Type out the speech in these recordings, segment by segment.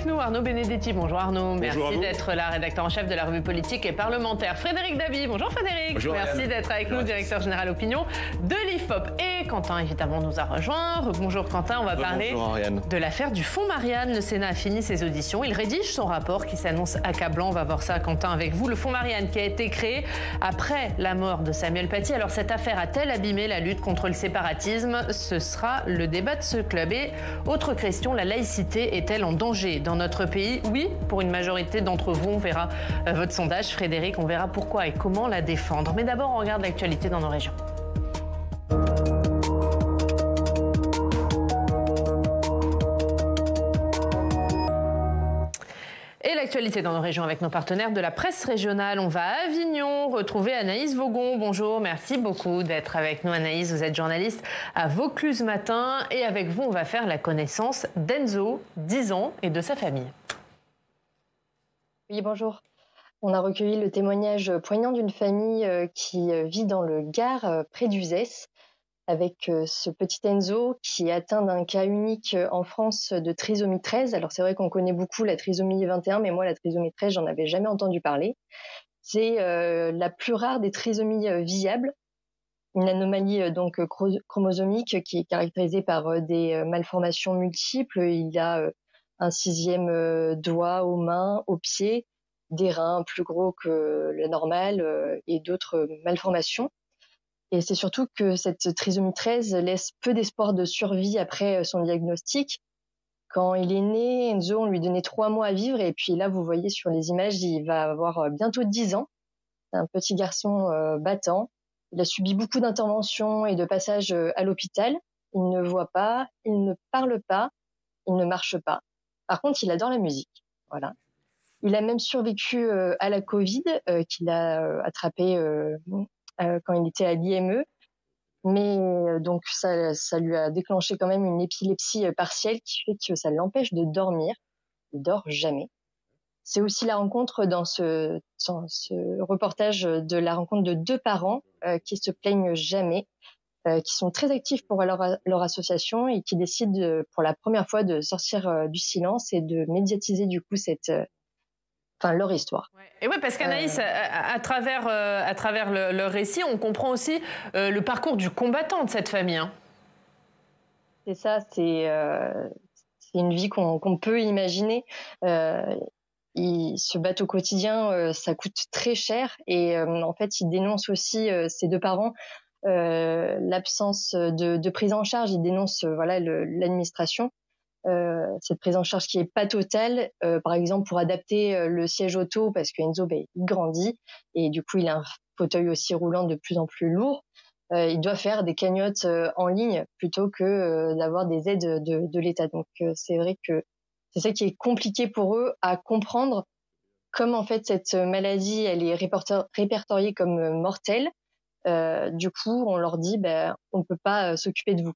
avec nous Arnaud Benedetti. Bonjour Arnaud, Bonjour merci d'être là, rédacteur en chef de la revue politique et parlementaire. Frédéric Davy, bonjour Frédéric. Bonjour, merci d'être avec nous, directeur général opinion de l'IFOP. Et Quentin évidemment nous a rejoint. Bonjour Quentin, on va parler de l'affaire du fonds Marianne. Le Sénat a fini ses auditions, il rédige son rapport qui s'annonce accablant. On va voir ça Quentin avec vous. Le fonds Marianne qui a été créé après la mort de Samuel Paty. Alors cette affaire a-t-elle abîmé la lutte contre le séparatisme? Ce sera le débat de ce club. Et autre question, la laïcité est-elle en danger dans notre pays? Oui, pour une majorité d'entre vous. On verra votre sondage, Frédéric. On verra pourquoi et comment la défendre. Mais d'abord, on regarde l'actualité dans nos régions. Et l'actualité dans nos régions avec nos partenaires de la presse régionale. On va à Avignon retrouver Anaïs Vaugon. Bonjour, merci beaucoup d'être avec nous Anaïs. Vous êtes journaliste à Vaucluse Matin et avec vous on va faire la connaissance d'Enzo, 10 ans, et de sa famille. Oui, bonjour. On a recueilli le témoignage poignant d'une famille qui vit dans le Gard, près d'Uzès, avec ce petit Enzo qui est atteint d'un cas unique en France de trisomie 13. Alors c'est vrai qu'on connaît beaucoup la trisomie 21, mais moi la trisomie 13, j'en avais jamais entendu parler. C'est la plus rare des trisomies viables, une anomalie donc chromosomique qui est caractérisée par des malformations multiples. Il a un 6e doigt aux mains, aux pieds, des reins plus gros que le normal et d'autres malformations. Et c'est surtout que cette trisomie 13 laisse peu d'espoir de survie après son diagnostic. Quand il est né, Enzo, on lui donnait 3 mois à vivre. Et puis là, vous voyez sur les images, il va avoir bientôt 10 ans. C'est un petit garçon battant. Il a subi beaucoup d'interventions et de passages à l'hôpital. Il ne voit pas, il ne parle pas, il ne marche pas. Par contre, il adore la musique. Voilà. Il a même survécu à la Covid qu'il a attrapé quand il était à l'IME, mais donc ça lui a déclenché quand même une épilepsie partielle qui fait que ça l'empêche de dormir. Il dort jamais. C'est aussi la rencontre dans ce reportage de la rencontre de 2 parents qui se plaignent jamais, qui sont très actifs pour leur association et qui décident pour la première fois de sortir du silence et de médiatiser du coup leur histoire. Et oui, parce qu'Anaïs, à travers le récit, on comprend aussi le parcours du combattant de cette famille. Hein. C'est ça, c'est une vie qu'on peut imaginer. Ils se battent au quotidien, ça coûte très cher. Et en fait, ils dénoncent aussi, ces 2 parents, l'absence de prise en charge. Ils dénoncent l'administration. Cette prise en charge qui est pas totale, par exemple pour adapter le siège auto parce que Enzo il grandit et du coup il a un fauteuil aussi roulant de plus en plus lourd. Il doit faire des cagnottes en ligne plutôt que d'avoir des aides de l'État. Donc c'est vrai que c'est ça qui est compliqué pour eux à comprendre, comme en fait cette maladie elle est répertoriée comme mortelle. Du coup on leur dit on ne peut pas s'occuper de vous.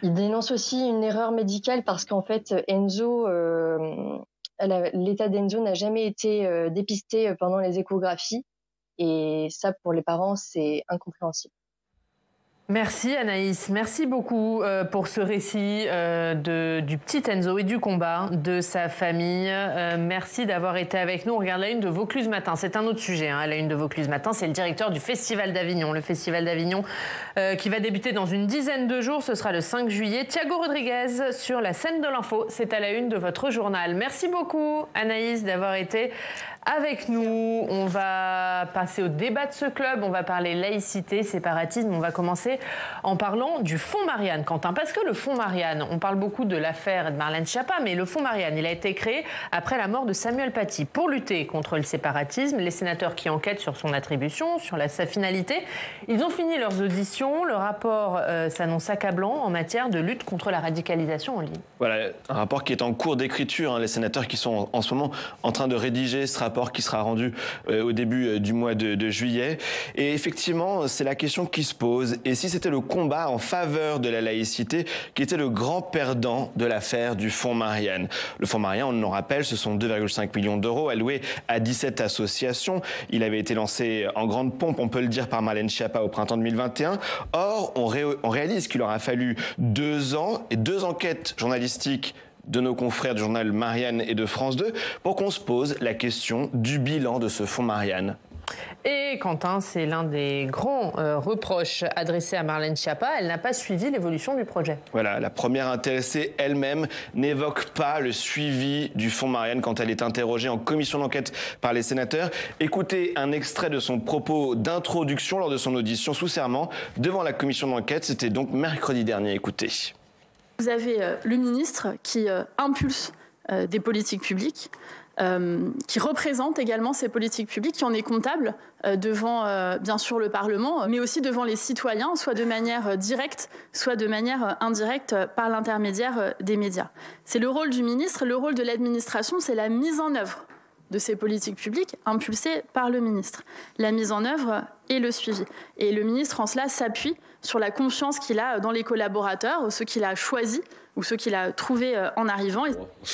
Il dénonce aussi une erreur médicale parce qu'en fait, Enzo, l'état d'Enzo n'a jamais été dépisté pendant les échographies. Et ça, pour les parents, c'est incompréhensible. Merci Anaïs, merci beaucoup pour ce récit du petit Enzo et du combat de sa famille. Merci d'avoir été avec nous. On regarde la une de Vaucluse Matin. C'est un autre sujet, la une de Vaucluse Matin. C'est le directeur du Festival d'Avignon. Le Festival d'Avignon qui va débuter dans une dizaine de jours. Ce sera le 5 juillet. Thiago Rodriguez sur la scène de l'info. C'est à la une de votre journal. Merci beaucoup Anaïs d'avoir été avec nous. On va passer au débat de ce club. On va parler laïcité, séparatisme. On va commencer en parlant du fonds Marianne, Quentin. Parce que le fonds Marianne, on parle beaucoup de l'affaire de Marlène Schiappa, mais le fonds Marianne, il a été créé après la mort de Samuel Paty pour lutter contre le séparatisme. Les sénateurs qui enquêtent sur son attribution, sur sa finalité, ils ont fini leurs auditions. Le rapport s'annonce accablant en matière de lutte contre la radicalisation en ligne. Voilà, un rapport qui est en cours d'écriture. Les sénateurs qui sont en ce moment en train de rédiger ce rapport qui sera rendu au début du mois de juillet. Et effectivement, c'est la question qui se pose. Et si c'était le combat en faveur de la laïcité qui était le grand perdant de l'affaire du fonds Marianne. Le fonds Marianne, on nous rappelle, ce sont 2,5 millions d'euros alloués à 17 associations. Il avait été lancé en grande pompe, on peut le dire, par Marlène Schiappa au printemps 2021. Or, on réalise qu'il aura fallu 2 ans et 2 enquêtes journalistiques de nos confrères du journal Marianne et de France 2 pour qu'on se pose la question du bilan de ce fonds Marianne. Et Quentin, c'est l'un des grands reproches adressés à Marlène Schiappa. Elle n'a pas suivi l'évolution du projet. Voilà, la première intéressée elle-même n'évoque pas le suivi du fonds Marianne quand elle est interrogée en commission d'enquête par les sénateurs. Écoutez un extrait de son propos d'introduction lors de son audition sous serment devant la commission d'enquête. C'était donc mercredi dernier. Écoutez. Vous avez le ministre qui impulse des politiques publiques, qui représente également ces politiques publiques, qui en est comptable devant, bien sûr, le Parlement, mais aussi devant les citoyens, soit de manière directe, soit de manière indirecte par l'intermédiaire des médias. C'est le rôle du ministre, le rôle de l'administration, c'est la mise en œuvre de ces politiques publiques impulsées par le ministre. La mise en œuvre et le suivi. Et le ministre, en cela, s'appuie sur la confiance qu'il a dans les collaborateurs, ceux qu'il a choisis ou ceux qu'il a trouvés en arrivant.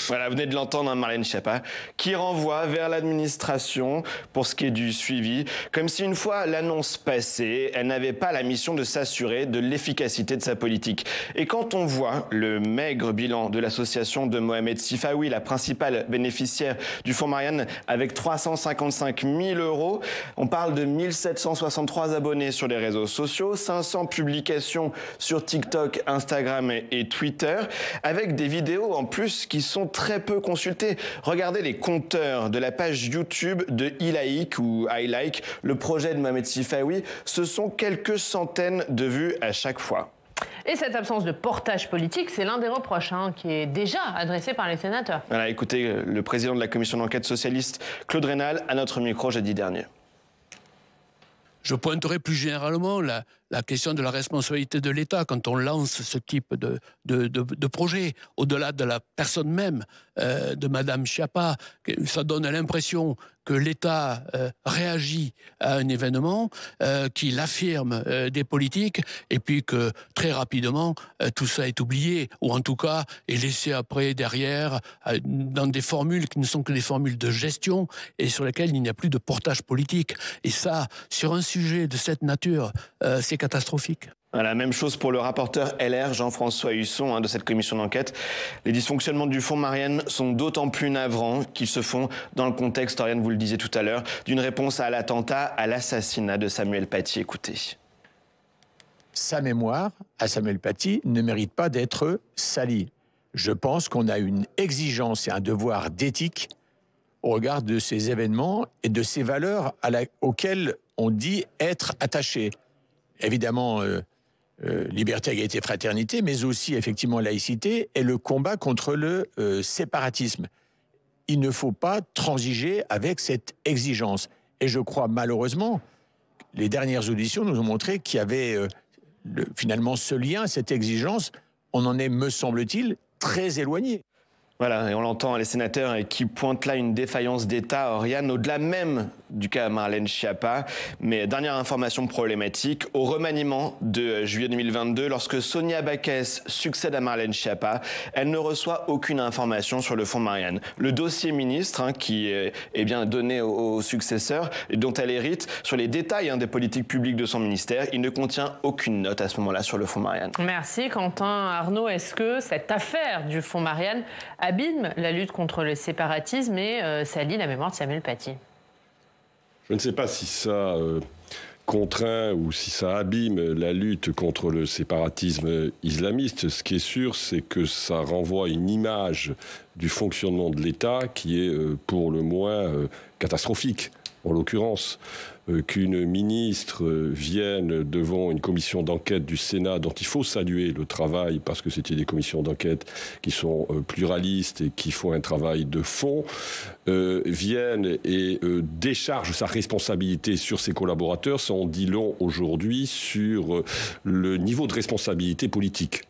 Voilà, vous venez de l'entendre, hein, Marlène Schiappa, qui renvoie vers l'administration pour ce qui est du suivi, comme si une fois l'annonce passée, elle n'avait pas la mission de s'assurer de l'efficacité de sa politique. Et quand on voit le maigre bilan de l'association de Mohamed Sifawi, la principale bénéficiaire du fonds Marianne, avec 355 000 €, on parle de 1763 abonnés sur les réseaux sociaux, 500 publications sur TikTok, Instagram et Twitter, avec des vidéos en plus qui sont très peu consultées. Regardez les compteurs de la page YouTube de iLike ou iLike, le projet de Mohamed Sifawi, ce sont quelques centaines de vues à chaque fois. Et cette absence de portage politique, c'est l'un des reproches qui est déjà adressé par les sénateurs. Voilà, écoutez le président de la commission d'enquête socialiste, Claude Raynal, à notre micro jeudi dernier. Je pointerai plus généralement la question de la responsabilité de l'État quand on lance ce type de projet. Au-delà de la personne même de Madame Schiappa, ça donne l'impression que l'État réagit à un événement, qu'il affirme des politiques, et puis que très rapidement, tout ça est oublié, ou en tout cas est laissé après, derrière, dans des formules qui ne sont que des formules de gestion, et sur lesquelles il n'y a plus de portage politique. Et ça, sur un sujet de cette nature, c'est catastrophique. La même chose pour le rapporteur LR, Jean-François Husson, de cette commission d'enquête. Les dysfonctionnements du fonds Marianne sont d'autant plus navrants qu'ils se font dans le contexte, Oriane, vous le disiez tout à l'heure, d'une réponse à l'attentat, à l'assassinat de Samuel Paty. Écoutez. Sa mémoire, à Samuel Paty, ne mérite pas d'être salie. Je pense qu'on a une exigence et un devoir d'éthique au regard de ces événements et de ces valeurs auxquelles on dit être attaché. Évidemment, liberté, égalité, fraternité, mais aussi effectivement laïcité et le combat contre le séparatisme. Il ne faut pas transiger avec cette exigence. Et je crois malheureusement, les dernières auditions nous ont montré qu'il y avait finalement ce lien, cette exigence, on en est, me semble-t-il, très éloigné. Voilà, et on l'entend, les sénateurs qui pointent là une défaillance d'État, Oriane, au-delà même du cas Marlène Schiappa. Mais dernière information problématique, au remaniement de juillet 2022, lorsque Sonia Backès succède à Marlène Schiappa, elle ne reçoit aucune information sur le fonds Marianne. Le dossier ministre qui est bien donné au successeur et dont elle hérite, sur les détails des politiques publiques de son ministère, il ne contient aucune note à ce moment-là sur le fonds Marianne. Merci Quentin. Arnaud, est-ce que cette affaire du fonds Marianne abîme la lutte contre le séparatisme et salit la mémoire de Samuel Paty? Je ne sais pas si ça contraint ou si ça abîme la lutte contre le séparatisme islamiste. Ce qui est sûr, c'est que ça renvoie une image du fonctionnement de l'État qui est pour le moins catastrophique. En l'occurrence, qu'une ministre vienne devant une commission d'enquête du Sénat, dont il faut saluer le travail, parce que c'était des commissions d'enquête qui sont pluralistes et qui font un travail de fond, vienne et décharge sa responsabilité sur ses collaborateurs, ça en dit long aujourd'hui sur le niveau de responsabilité politique.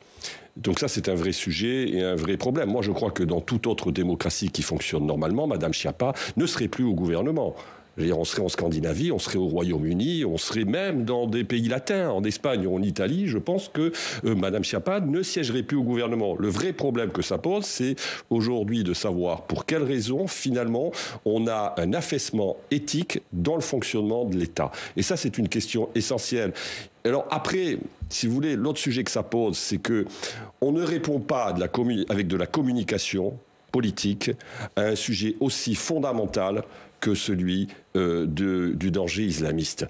Donc ça, c'est un vrai sujet et un vrai problème. Moi, je crois que dans toute autre démocratie qui fonctionne normalement, Madame Schiappa ne serait plus au gouvernement. On serait en Scandinavie, on serait au Royaume-Uni, on serait même dans des pays latins, en Espagne ou en Italie. Je pense que Mme Schiappa ne siégerait plus au gouvernement. Le vrai problème que ça pose, c'est aujourd'hui de savoir pour quelles raisons, finalement, on a un affaissement éthique dans le fonctionnement de l'État. Et ça, c'est une question essentielle. Alors après, si vous voulez, l'autre sujet que ça pose, c'est que on ne répond pas avec de la communication politique à un sujet aussi fondamental que celui du danger islamiste.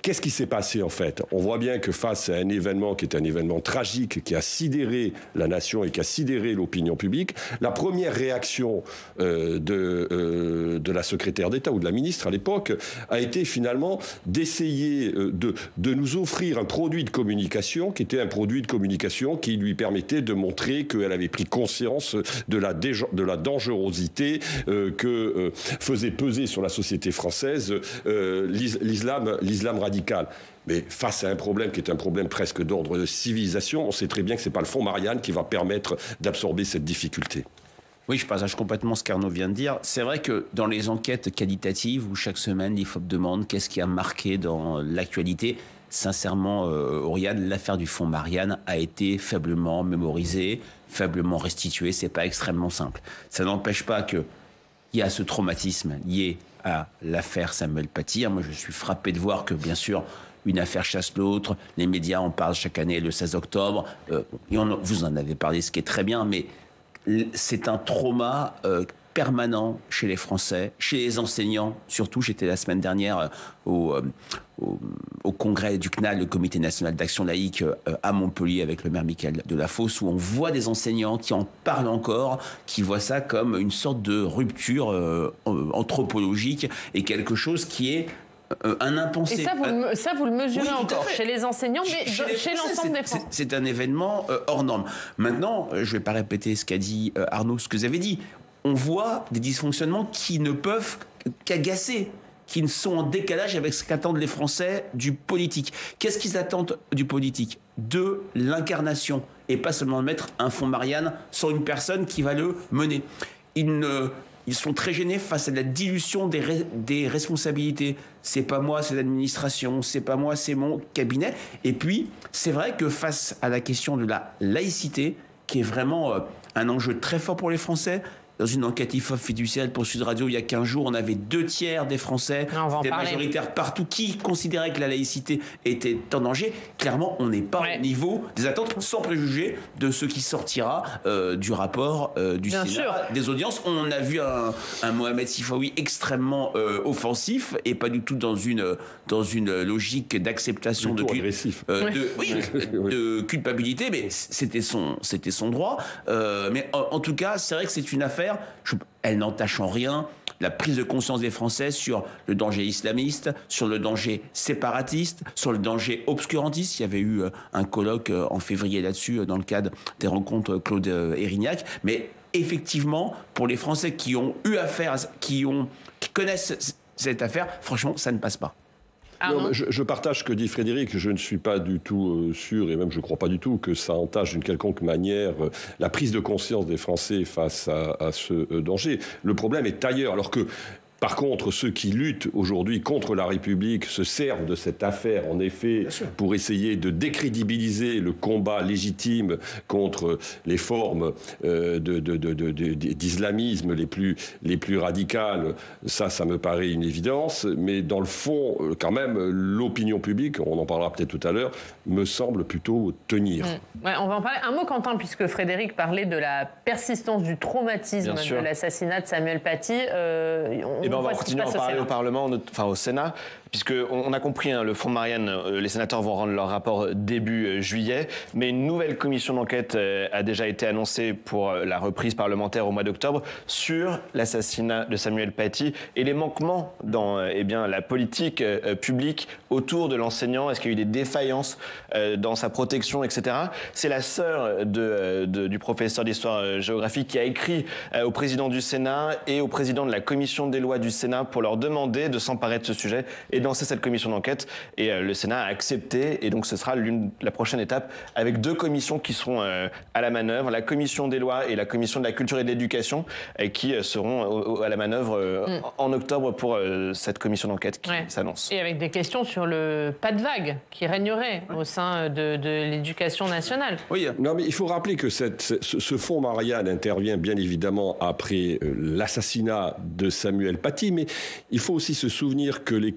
Qu'est-ce qui s'est passé en fait ? On voit bien que face à un événement qui est un événement tragique, qui a sidéré la nation et qui a sidéré l'opinion publique, la première réaction de la secrétaire d'État ou de la ministre à l'époque a été finalement d'essayer de nous offrir un produit de communication qui était un produit de communication qui lui permettait de montrer qu'elle avait pris conscience de la dangerosité que faisait peser sur la société française l'islam radical. Mais face à un problème qui est un problème presque d'ordre de civilisation, on sait très bien que ce n'est pas le fonds Marianne qui va permettre d'absorber cette difficulté. Oui, je partage complètement ce qu'Arnaud vient de dire. C'est vrai que dans les enquêtes qualitatives, où chaque semaine l'IFOP demande qu'est-ce qui a marqué dans l'actualité, sincèrement, Oriane, l'affaire du fonds Marianne a été faiblement mémorisée, faiblement restituée. C'est pas extrêmement simple. Ça n'empêche pas qu'il y a ce traumatisme lié à l'affaire Samuel Paty. Moi, je suis frappé de voir que, bien sûr, une affaire chasse l'autre. Les médias en parlent chaque année le 16 octobre. Vous en avez parlé, ce qui est très bien, mais c'est un trauma permanent chez les Français, chez les enseignants. Surtout, j'étais la semaine dernière au congrès du CNAL, le Comité national d'action laïque, à Montpellier, avec le maire Michael Delafosse, où on voit des enseignants qui en parlent encore, qui voient ça comme une sorte de rupture anthropologique et quelque chose qui est un impensé. Et ça, vous le mesurez encore chez les enseignants, mais chez l'ensemble des Français. C'est un événement hors norme. Maintenant, je ne vais pas répéter ce qu'a dit Arnaud, ce que vous avez dit. On voit des dysfonctionnements qui ne peuvent qu'agacer, qui ne sont en décalage avec ce qu'attendent les Français du politique. Qu'est-ce qu'ils attendent du politique ? De l'incarnation, et pas seulement de mettre un fonds Marianne sur une personne qui va le mener. Ils sont très gênés face à la dilution des responsabilités. C'est pas moi, c'est l'administration. C'est pas moi, c'est mon cabinet. Et puis, c'est vrai que face à la question de la laïcité, qui est vraiment un enjeu très fort pour les Français, dans une enquête IFOP fiduciaire pour Sud Radio, il y a 15 jours, on avait 2/3 des Français, des majoritaires partout, qui considéraient que la laïcité était en danger. Clairement, on n'est pas au niveau des attentes, sans préjuger de ce qui sortira du rapport du Sénat, des audiences. On a vu un Mohamed Sifawi extrêmement offensif et pas du tout dans une logique d'acceptation de culpabilité, mais c'était son droit. Mais en tout cas, c'est vrai que c'est une affaire. Elle n'entache en rien la prise de conscience des Français sur le danger islamiste, sur le danger séparatiste, sur le danger obscurantiste. Il y avait eu un colloque en février là-dessus, dans le cadre des rencontres Claude Érignac. Mais effectivement, pour les Français qui ont eu affaire, qui connaissent cette affaire, franchement, ça ne passe pas. Non, je partage ce que dit Frédéric. Je ne suis pas du tout sûr, et même je ne crois pas du tout, que ça entache d'une quelconque manière la prise de conscience des Français face à ce danger. Le problème est ailleurs, alors que... Par contre, ceux qui luttent aujourd'hui contre la République se servent de cette affaire, en effet, pour essayer de décrédibiliser le combat légitime contre les formes d'islamisme les plus radicales. Ça me paraît une évidence. Mais dans le fond, quand même, l'opinion publique, on en parlera peut-être tout à l'heure, me semble plutôt tenir. Ouais, on va en parler. Un mot, Quentin, puisque Frédéric parlait de la persistance du traumatisme de l'assassinat de Samuel Paty. On va continuer à en parler au Parlement, au Sénat, puisqu'on a compris, le fonds Marianne, les sénateurs vont rendre leur rapport début juillet, mais une nouvelle commission d'enquête a déjà été annoncée pour la reprise parlementaire au mois d'octobre sur l'assassinat de Samuel Paty et les manquements dans la politique publique autour de l'enseignant. Est-ce qu'il y a eu des défaillances dans sa protection, etc. C'est la sœur du professeur d'histoire-géographie qui a écrit au président du Sénat et au président de la commission des lois du Sénat pour leur demander de s'emparer de ce sujet et de lancer cette commission d'enquête. Et le Sénat a accepté, et donc ce sera la prochaine étape, avec 2 commissions qui seront à la manœuvre, la commission des lois et la commission de la culture et de l'éducation, qui seront à la manœuvre en octobre pour cette commission d'enquête qui s'annonce. Et avec des questions sur le pas de vague qui régnerait au sein de l'éducation nationale. Oui, non, mais il faut rappeler que ce fonds Marianne intervient bien évidemment après l'assassinat de Samuel Paty, mais il faut aussi se souvenir que les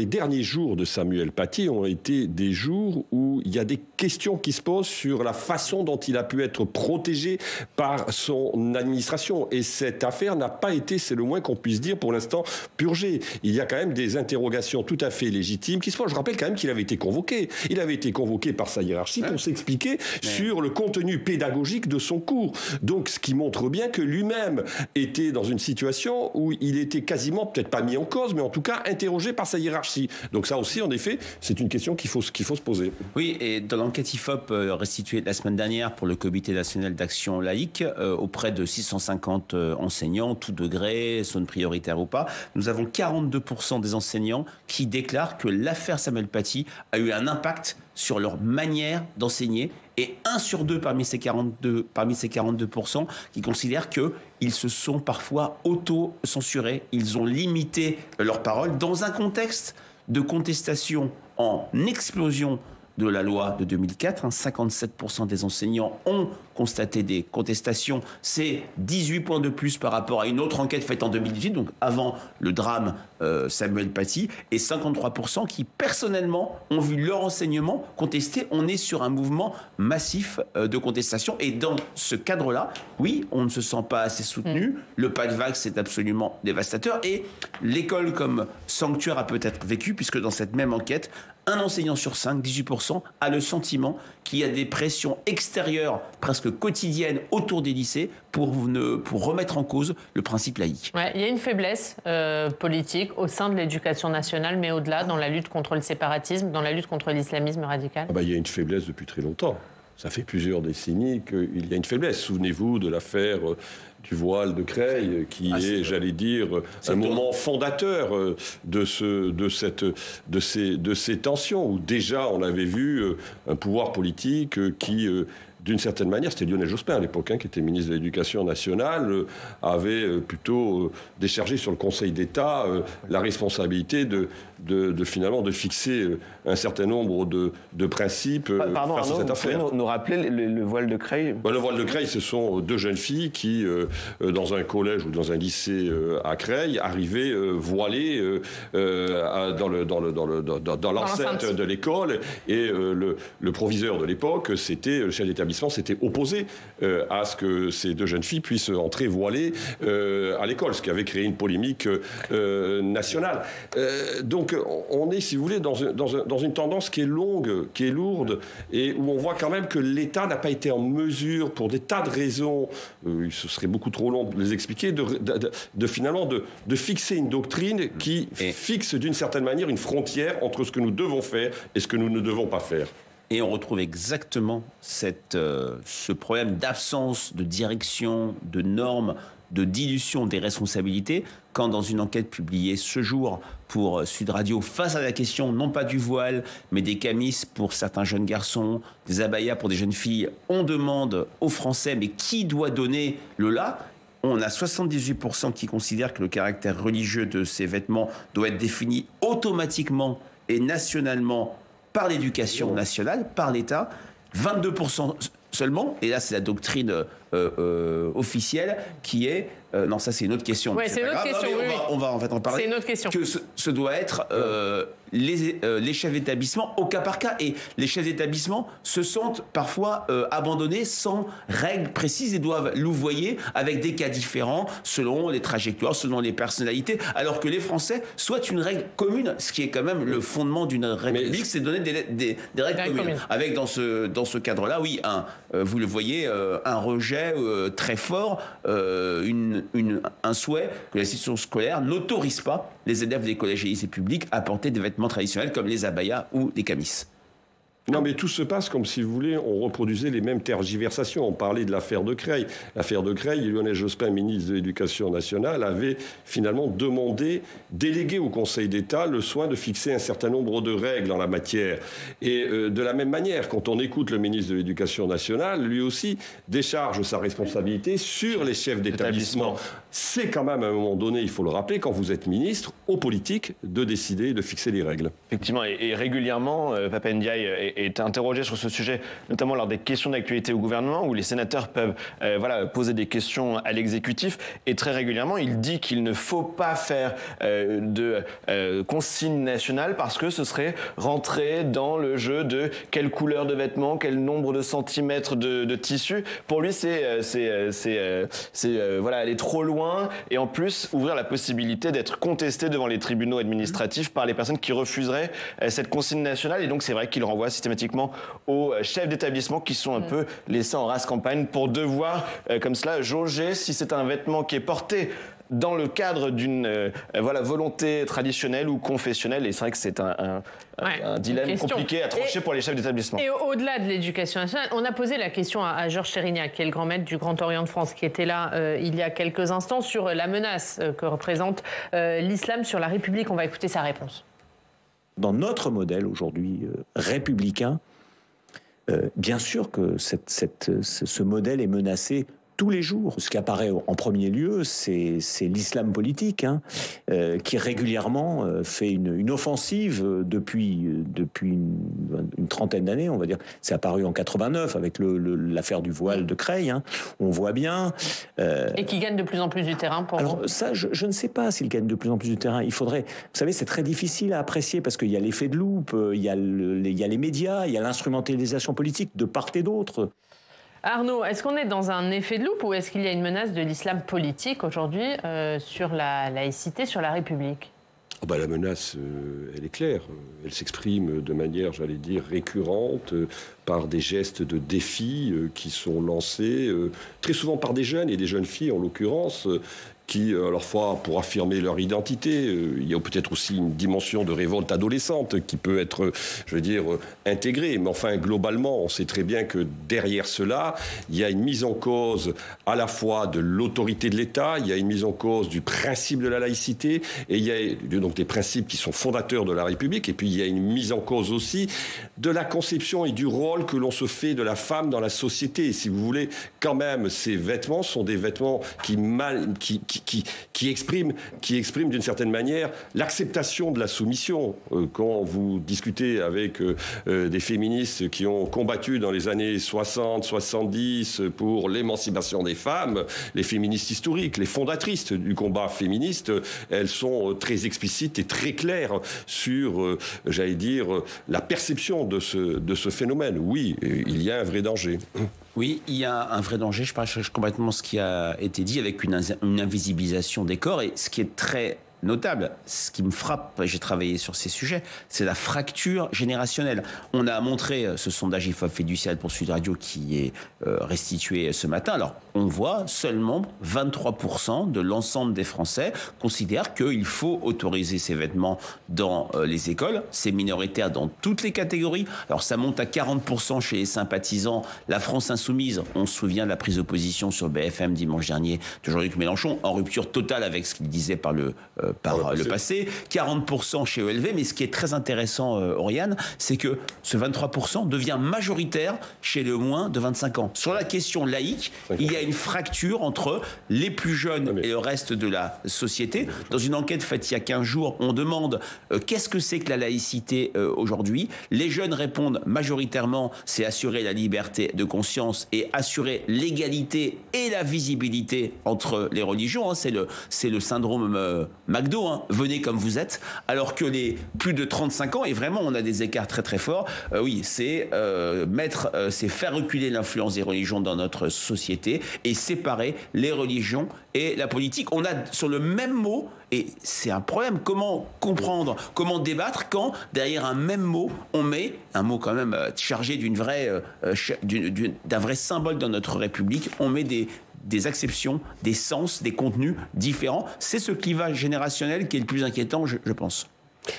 derniers jours de Samuel Paty ont été des jours où il y a des questions qui se posent sur la façon dont il a pu être protégé par son administration. Et cette affaire n'a pas été, c'est le moins qu'on puisse dire pour l'instant, purgée. Il y a quand même des interrogations tout à fait légitimes qui se posent. Je rappelle quand même qu'il avait été convoqué. Il avait été convoqué par sa hiérarchie pour s'expliquer sur le contenu pédagogique de son cours. Donc, ce qui montre bien que lui-même était dans une situation où il était quasiment, peut-être pas mis en cause, mais en tout cas interrogé par sa hiérarchie. Donc ça aussi, en effet, c'est une question qu'il faut se poser. Oui, et dans l'enquête IFOP restituée la semaine dernière pour le Comité national d'action laïque, auprès de 650 enseignants, tout degré, zone prioritaire ou pas, nous avons 42% des enseignants qui déclarent que l'affaire Samuel Paty a eu un impact sur leur manière d'enseigner, et 1 sur 2 parmi ces 42% qui considèrent qu'ils se sont parfois auto-censurés, ils ont limité leurs paroles dans un contexte de contestation en explosion de la loi de 2004. 57% des enseignants ont constaté des contestations. C'est 18 points de plus par rapport à une autre enquête faite en 2018, donc avant le drame Samuel Paty, et 53% qui, personnellement, ont vu leur enseignement contesté. On est sur un mouvement massif de contestation. Et dans ce cadre-là, oui, on ne se sent pas assez soutenu. Le pas de vague, c'est absolument dévastateur. Et l'école comme sanctuaire a peut-être vécu, puisque dans cette même enquête, un enseignant sur 5, 18%, a le sentiment qu'il y a des pressions extérieures presque quotidiennes autour des lycées pour remettre en cause le principe laïque. Ouais, il y a une faiblesse politique au sein de l'éducation nationale, mais au-delà, dans la lutte contre le séparatisme, dans la lutte contre l'islamisme radical. Il y a une faiblesse depuis très longtemps. Ça fait plusieurs décennies qu'il y a une faiblesse. Souvenez-vous de l'affaire du voile de Creil, qui est, j'allais dire, un moment fondateur de ces tensions, où déjà on avait vu un pouvoir politique qui... d'une certaine manière, c'était Lionel Jospin à l'époque, qui était ministre de l'Éducation nationale, avait plutôt déchargé sur le Conseil d'État la responsabilité de finalement de fixer un certain nombre de principes face à cette affaire. Vous pouvez nous rappeler le voile de Creil? Le voile de Creil, ce sont 2 jeunes filles qui, dans un collège ou dans un lycée à Creil, arrivaient voilées dans l'enceinte de l'école, et le proviseur de l'époque, c'était le chef d'établissement, s'était opposé à ce que ces 2 jeunes filles puissent entrer voilées à l'école, ce qui avait créé une polémique nationale. Donc on est, si vous voulez, dans une tendance qui est longue, qui est lourde, et où on voit quand même que l'État n'a pas été en mesure, pour des tas de raisons, ce serait beaucoup trop long de les expliquer, finalement de fixer une doctrine qui fixe d'une certaine manière une frontière entre ce que nous devons faire et ce que nous ne devons pas faire. Et on retrouve exactement ce problème d'absence de direction, de normes, de dilution des responsabilités, quand dans une enquête publiée ce jour pour Sud Radio, face à la question non pas du voile, mais des camis pour certains jeunes garçons, des abayas pour des jeunes filles, on demande aux Français, mais qui doit donner le là ? On a 78% qui considèrent que le caractère religieux de ces vêtements doit être défini automatiquement et nationalement par l'éducation nationale, par l'État. 22% seulement, et là c'est la doctrine officielle qui est... non, ça c'est une autre question. Ouais, c'est une autre question, oui. On va en fait en parler. C'est une autre question. Que ce doit être les chefs d'établissement au cas par cas. Et les chefs d'établissement se sentent parfois abandonnés sans règles précises et doivent louvoyer avec des cas différents selon les trajectoires, selon les personnalités, alors que les Français souhaitent une règle commune, ce qui est quand même le fondement d'une république, c'est donner des règles communes. Avec dans ce cadre-là, oui, vous le voyez, un rejet très fort, un souhait que l'institution scolaire n'autorise pas les élèves des collèges et lycées publics à porter des vêtements traditionnels comme les abayas ou les camis. Non, mais tout se passe comme, si vous voulez, on reproduisait les mêmes tergiversations. On parlait de l'affaire de Creil. L'affaire de Creil, Lionel Jospin, ministre de l'Éducation nationale, avait finalement délégué au Conseil d'État le soin de fixer un certain nombre de règles en la matière. Et de la même manière, quand on écoute le ministre de l'Éducation nationale, lui aussi décharge sa responsabilité sur les chefs d'établissement. C'est quand même, à un moment donné, il faut le rappeler, quand vous êtes ministre, aux politiques, de décider, de fixer les règles. Effectivement, et régulièrement, Papa Ndiaye est interrogé sur ce sujet, notamment lors des questions d'actualité au gouvernement, où les sénateurs peuvent poser des questions à l'exécutif. Et très régulièrement, il dit qu'il ne faut pas faire de consigne nationale parce que ce serait rentrer dans le jeu de quelle couleur de vêtements, quel nombre de centimètres de tissu. Pour lui, c'est aller trop loin et en plus ouvrir la possibilité d'être contesté devant les tribunaux administratifs par les personnes qui refuseraient cette consigne nationale. Et donc, c'est vrai qu'il renvoie systématiquement aux chefs d'établissement qui sont un peu laissés en race campagne pour devoir, comme cela, jauger si c'est un vêtement qui est porté dans le cadre d'une volonté traditionnelle ou confessionnelle. Et c'est vrai que c'est un dilemme compliqué à trancher pour les chefs d'établissement. Et au-delà de l'éducation nationale, on a posé la question à Georges Chérignac, qui est le grand maître du Grand Orient de France, qui était là il y a quelques instants, sur la menace que représente l'islam sur la République. On va écouter sa réponse. Dans notre modèle aujourd'hui républicain, bien sûr que ce modèle est menacé tous les jours. Ce qui apparaît en premier lieu, c'est l'islam politique, qui régulièrement fait une offensive depuis une trentaine d'années, on va dire. C'est apparu en 89 avec l'affaire du voile de Creil. On voit bien. Et qui gagne de plus en plus du terrain pour alors, vous. Ça, je ne sais pas s'il gagne de plus en plus du terrain. Il faudrait. Vous savez, c'est très difficile à apprécier parce qu'il y a l'effet de loupe, il y a les médias, il y a l'instrumentalisation politique de part et d'autre. Arnaud, est-ce qu'on est dans un effet de loupe ou est-ce qu'il y a une menace de l'islam politique aujourd'hui sur la laïcité, sur la République ? La menace, elle est claire. Elle s'exprime de manière, j'allais dire, récurrente, par des gestes de défi qui sont lancés, très souvent par des jeunes et des jeunes filles en l'occurrence, qui, à la fois, pour affirmer leur identité, il y a peut-être aussi une dimension de révolte adolescente qui peut être, je veux dire, intégrée. Mais enfin, globalement, on sait très bien que derrière cela, il y a une mise en cause à la fois de l'autorité de l'État, il y a une mise en cause du principe de la laïcité, et il y a donc des principes qui sont fondateurs de la République, et puis il y a une mise en cause aussi de la conception et du rôle que l'on se fait de la femme dans la société. Et si vous voulez, quand même, ces vêtements sont des vêtements qui expriment d'une certaine manière l'acceptation de la soumission. Quand vous discutez avec des féministes qui ont combattu dans les années 60, 70 pour l'émancipation des femmes, les féministes historiques, les fondatrices du combat féministe, elles sont très explicites et très claires sur, j'allais dire, la perception de ce phénomène. Oui, il y a un vrai danger. Oui, il y a un vrai danger. Je partage complètement ce qui a été dit avec une invisibilisation des corps. Et ce qui est très notable, ce qui me frappe, j'ai travaillé sur ces sujets, c'est la fracture générationnelle. On a montré ce sondage IFOP Fiducial pour Sud Radio qui est restitué ce matin. Alors, on voit seulement 23% de l'ensemble des Français considèrent qu'il faut autoriser ces vêtements dans les écoles. C'est minoritaire dans toutes les catégories. Alors, ça monte à 40% chez les sympathisants. La France Insoumise, on se souvient de la prise de position sur BFM dimanche dernier de Jean-Luc Mélenchon, en rupture totale avec ce qu'il disait par le passé. 40% chez ELV. Mais ce qui est très intéressant, Oriane, c'est que ce 23% devient majoritaire chez les moins de 25 ans. Sur la question laïque, il y a une fracture entre les plus jeunes et le reste de la société. Dans une enquête faite il y a 15 jours, on demande qu'est-ce que c'est que la laïcité aujourd'hui. Les jeunes répondent majoritairement, c'est assurer la liberté de conscience et assurer l'égalité et la visibilité entre les religions. C'est le syndrome McDo, venez comme vous êtes. Alors que les plus de 35 ans, et vraiment on a des écarts très très forts, c'est c'est faire reculer l'influence des religions dans notre société et séparer les religions et la politique. On a sur le même mot, et c'est un problème, comment comprendre, comment débattre quand derrière un même mot, on met un mot quand même chargé d'un vrai symbole dans notre République, on met des acceptions, des sens, des contenus différents. C'est ce clivage générationnel qui est le plus inquiétant, je pense.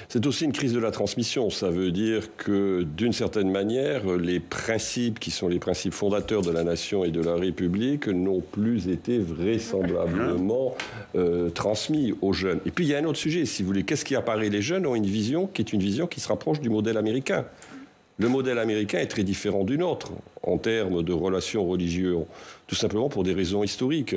C'est aussi une crise de la transmission. Ça veut dire que, d'une certaine manière, les principes qui sont les principes fondateurs de la nation et de la République n'ont plus été vraisemblablement transmis aux jeunes. Et puis, il y a un autre sujet, si vous voulez. Qu'est-ce qui apparaît? Les jeunes ont une vision qui est une vision qui se rapproche du modèle américain. Le modèle américain est très différent du nôtre en termes de relations religieuses, tout simplement pour des raisons historiques.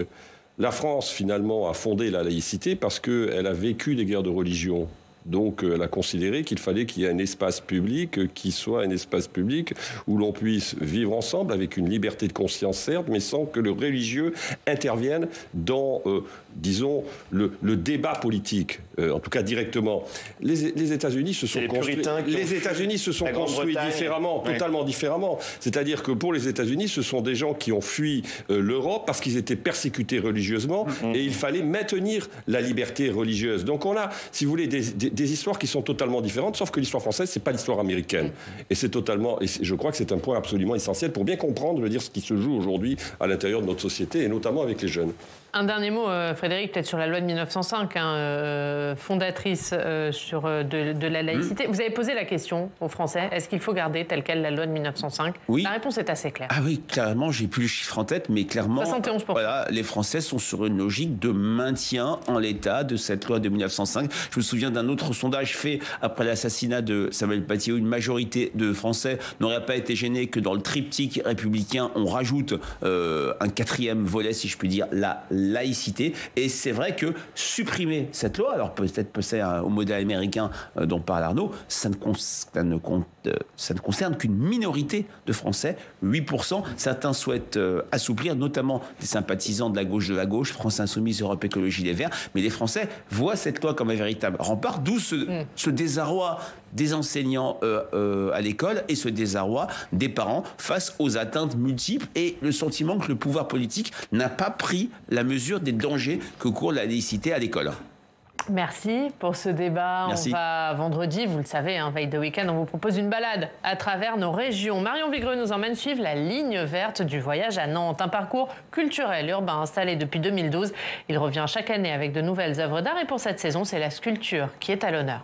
La France, finalement, a fondé la laïcité parce qu'elle a vécu des guerres de religion. Donc, elle a considéré qu'il fallait qu'il y ait un espace public qui soit un espace public où l'on puisse vivre ensemble avec une liberté de conscience, certes, mais sans que le religieux intervienne dans, disons, le débat politique, en tout cas directement. Les États-Unis se sont construits. Les États-Unis se sont construits différemment, totalement différemment. C'est-à-dire que pour les États-Unis, ce sont des gens qui ont fui l'Europe parce qu'ils étaient persécutés religieusement et il fallait maintenir la liberté religieuse. Donc, on a, si vous voulez, des histoires qui sont totalement différentes, sauf que l'histoire française, c'est pas l'histoire américaine. Et c'est totalement, et je crois que c'est un point absolument essentiel pour bien comprendre, ce qui se joue aujourd'hui à l'intérieur de notre société, et notamment avec les jeunes. Un dernier mot, Frédéric, peut-être sur la loi de 1905, fondatrice de la laïcité. Vous avez posé la question aux Français, est-ce qu'il faut garder telle quelle la loi de 1905 ? Oui. La réponse est assez claire. Ah oui, clairement, j'ai plus le chiffre en tête, mais clairement, 71%. Voilà, les Français sont sur une logique de maintien en l'état de cette loi de 1905. Je me souviens d'un autre sondage fait après l'assassinat de Samuel Paty, où une majorité de Français n'auraient pas été gênés que dans le triptyque républicain, on rajoute un quatrième volet, si je puis dire, la laïcité. Et c'est vrai que supprimer cette loi, alors peut-être passer au modèle américain dont parle Arnaud, ça ne concerne qu'une minorité de Français, 8%. Certains souhaitent assouplir, notamment des sympathisants de la gauche, France Insoumise, Europe Écologie Les Verts. Mais les Français voient cette loi comme un véritable rempart, d'où ce désarroi des enseignants à l'école et ce désarroi des parents face aux atteintes multiples et le sentiment que le pouvoir politique n'a pas pris la mesure des dangers que court la laïcité à l'école. Merci pour ce débat. Merci. On va vendredi, vous le savez, veille de week-end, on vous propose une balade à travers nos régions. Marion Vigreux nous emmène suivre la ligne verte du voyage à Nantes, un parcours culturel urbain installé depuis 2012. Il revient chaque année avec de nouvelles œuvres d'art et pour cette saison, c'est la sculpture qui est à l'honneur.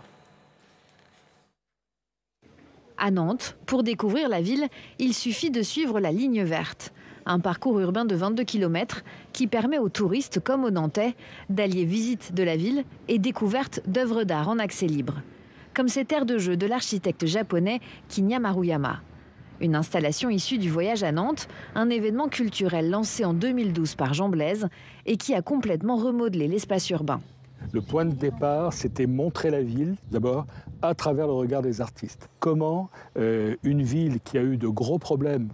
À Nantes, pour découvrir la ville, il suffit de suivre la ligne verte. Un parcours urbain de 22 km qui permet aux touristes comme aux Nantais d'allier visite de la ville et découverte d'œuvres d'art en accès libre. Comme cette aire de jeu de l'architecte japonais Kinya Maruyama. Une installation issue du voyage à Nantes, un événement culturel lancé en 2012 par Jean Blaise et qui a complètement remodelé l'espace urbain. Le point de départ, c'était montrer la ville, d'abord, à travers le regard des artistes. Comment une ville qui a eu de gros problèmes,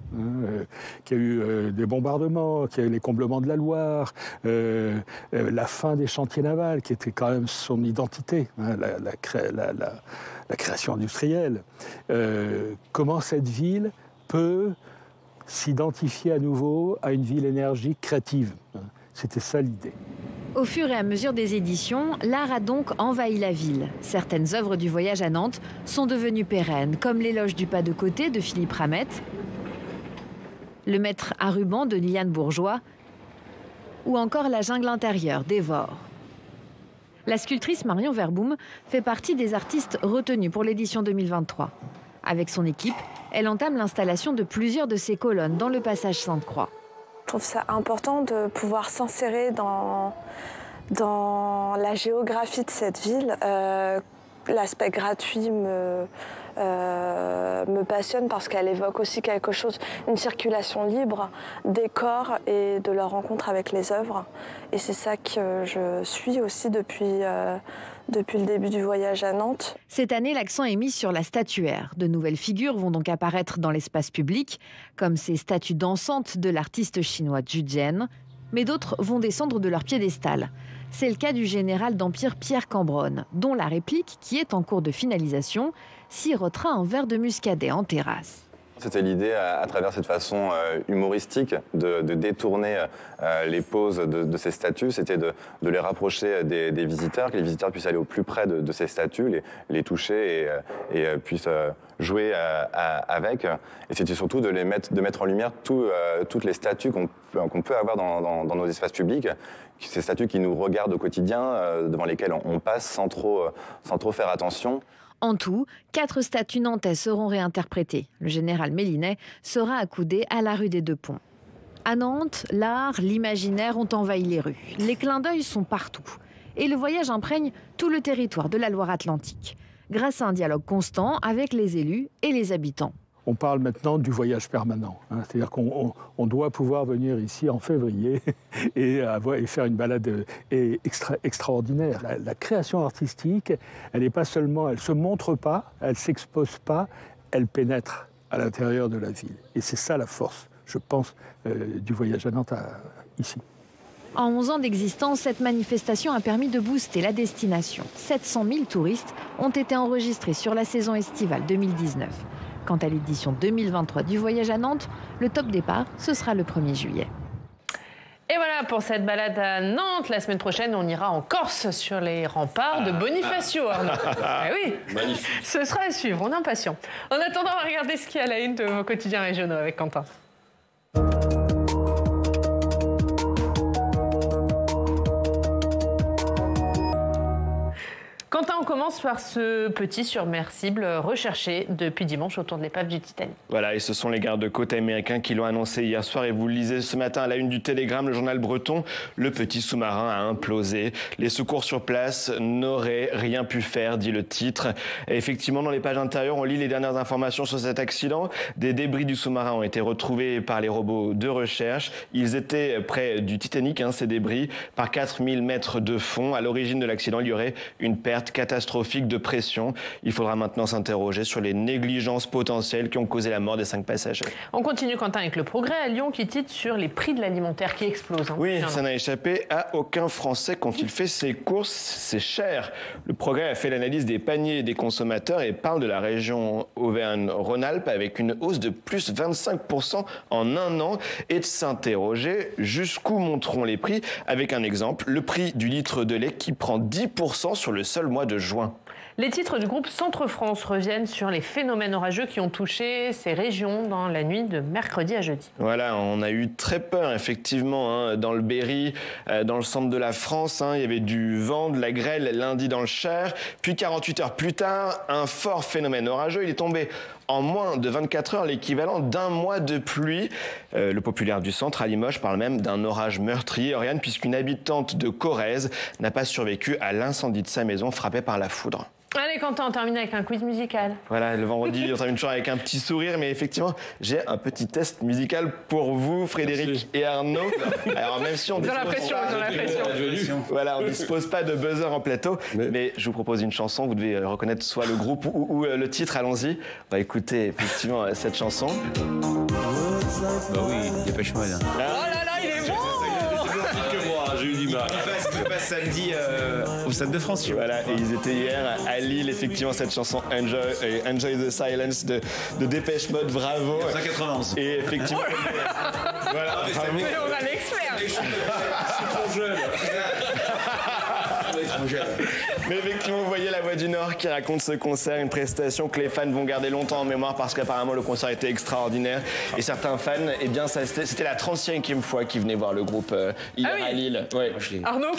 qui a eu des bombardements, qui a eu les comblements de la Loire, la fin des chantiers navals, qui était quand même son identité, la création industrielle, comment cette ville peut s'identifier à nouveau à une ville énergique, créative. C'était ça l'idée. Au fur et à mesure des éditions, l'art a donc envahi la ville. Certaines œuvres du voyage à Nantes sont devenues pérennes, comme l'éloge du pas de côté de Philippe Ramette, le maître à ruban de Liliane Bourgeois, ou encore la jungle intérieure d'Evore. La sculptrice Marion Verboom fait partie des artistes retenus pour l'édition 2023. Avec son équipe, elle entame l'installation de plusieurs de ses colonnes dans le passage Sainte-Croix. Je trouve ça important de pouvoir s'insérer dans la géographie de cette ville. L'aspect gratuit me passionne parce qu'elle évoque aussi quelque chose, une circulation libre des corps et de leur rencontre avec les œuvres. Et c'est ça que je suis aussi depuis le début du voyage à Nantes. Cette année, l'accent est mis sur la statuaire. De nouvelles figures vont donc apparaître dans l'espace public, comme ces statues dansantes de l'artiste chinois Zhu Jian, mais d'autres vont descendre de leur piédestal. C'est le cas du général d'Empire Pierre Cambronne, dont la réplique, qui est en cours de finalisation, sirotera un verre de muscadet en terrasse. C'était l'idée, à travers cette façon humoristique, de détourner les poses de ces statues, c'était de les rapprocher des visiteurs, que les visiteurs puissent aller au plus près de ces statues, les toucher et puissent jouer avec. Et c'était surtout de mettre en lumière toutes les statues qu'on peut avoir dans nos espaces publics, ces statues qui nous regardent au quotidien, devant lesquelles on passe sans trop faire attention. En tout, 4 statues nantaises seront réinterprétées. Le général Mélinet sera accoudé à la rue des Deux Ponts. À Nantes, l'art, l'imaginaire ont envahi les rues. Les clins d'œil sont partout. Et le voyage imprègne tout le territoire de la Loire-Atlantique, grâce à un dialogue constant avec les élus et les habitants. On parle maintenant du voyage permanent. C'est-à-dire qu'on doit pouvoir venir ici en février et faire une balade extraordinaire. La création artistique, elle n'est pas seulement, elle ne se montre pas, elle ne s'expose pas, elle pénètre à l'intérieur de la ville. Et c'est ça la force, je pense, du voyage à Nantes ici. En 11 ans d'existence, cette manifestation a permis de booster la destination. 700 000 touristes ont été enregistrés sur la saison estivale 2019. Quant à l'édition 2023 du Voyage à Nantes, le top départ, ce sera le 1er juillet. Et voilà pour cette balade à Nantes. La semaine prochaine, on ira en Corse sur les remparts de Bonifacio, Arnaud. Oui, magnifique. Ce sera à suivre, on est impatients. En attendant, on va regarder ce qu'il y a à la une de vos quotidiens régionaux avec Quentin. Quentin, on commence par ce petit submersible recherché depuis dimanche autour de l'épave du Titanic. Voilà, et ce sont les gardes-côtes américains qui l'ont annoncé hier soir. Et vous le lisez ce matin à la une du Télégramme, le journal breton. Le petit sous-marin a implosé. Les secours sur place n'auraient rien pu faire, dit le titre. Et effectivement, dans les pages intérieures, on lit les dernières informations sur cet accident. Des débris du sous-marin ont été retrouvés par les robots de recherche. Ils étaient près du Titanic, ces débris, par 4000 mètres de fond. À l'origine de l'accident, il y aurait une perte catastrophique de pression. Il faudra maintenant s'interroger sur les négligences potentielles qui ont causé la mort des 5 passagers. On continue, Quentin, avec le Progrès à Lyon qui titre sur les prix de l'alimentaire qui explosent. Oui, ça n'a échappé à aucun Français quand il fait ses courses. C'est cher. Le Progrès a fait l'analyse des paniers des consommateurs et parle de la région Auvergne-Rhône-Alpes avec une hausse de plus 25% en un an et de s'interroger jusqu'où monteront les prix avec un exemple, le prix du litre de lait qui prend 10% sur le seul mois de juin. Les titres du groupe Centre-France reviennent sur les phénomènes orageux qui ont touché ces régions dans la nuit de mercredi à jeudi. Voilà, on a eu très peur effectivement dans le Berry, dans le centre de la France. Il y avait du vent, de la grêle lundi dans le Cher. Puis 48 heures plus tard, un fort phénomène orageux. Il est tombé en moins de 24 heures, l'équivalent d'un mois de pluie. Le populaire du centre à Limoges parle même d'un orage meurtrier, Oriane, puisqu'une habitante de Corrèze n'a pas survécu à l'incendie de sa maison frappée par la foudre. Allez, Quentin, on termine avec un quiz musical. Voilà, le vendredi, on termine toujours avec un petit sourire, mais effectivement, j'ai un petit test musical pour vous, Frédéric et Arnaud. Alors, même si on ne dispose pas de buzzer en plateau, mais je vous propose une chanson, vous devez reconnaître soit le groupe ou le titre, allons-y. On va écouter effectivement cette chanson. Bah oui, Dépêche Mode. Oh là là, il est bon! J'ai eu du mal. Il passe samedi au Stade de France. Voilà, et ils étaient hier à Lille, effectivement, cette chanson Enjoy the Silence de Dépêche Mode, bravo. 1991. Et effectivement, voilà, mais on a l'expert. Je suis trop jeune. Mais effectivement, vous voyez La Voix du Nord qui raconte ce concert, une prestation que les fans vont garder longtemps en mémoire parce qu'apparemment le concert était extraordinaire. Et certains fans, eh bien, c'était la 35e fois qu'ils venaient voir le groupe hier à Lille. Ouais. Arnaud,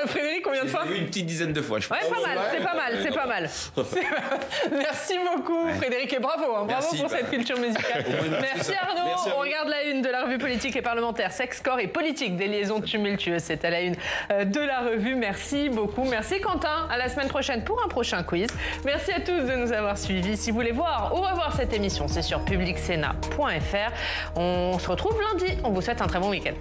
Frédéric, combien de fois? Une petite dizaine de fois, je pense. Ouais, c'est pas mal. Merci beaucoup, Frédéric, et bravo. Bravo pour cette culture musicale. Merci Arnaud. Merci on regarde la une de la revue politique et parlementaire. Sexe, corps et politique, des liaisons tumultueuses. C'est à la une de la revue. Merci beaucoup. Merci Quentin. À la semaine prochaine pour un prochain quiz. Merci à tous de nous avoir suivis. Si vous voulez voir ou revoir cette émission, c'est sur publicsénat.fr. On se retrouve lundi. On vous souhaite un très bon week-end.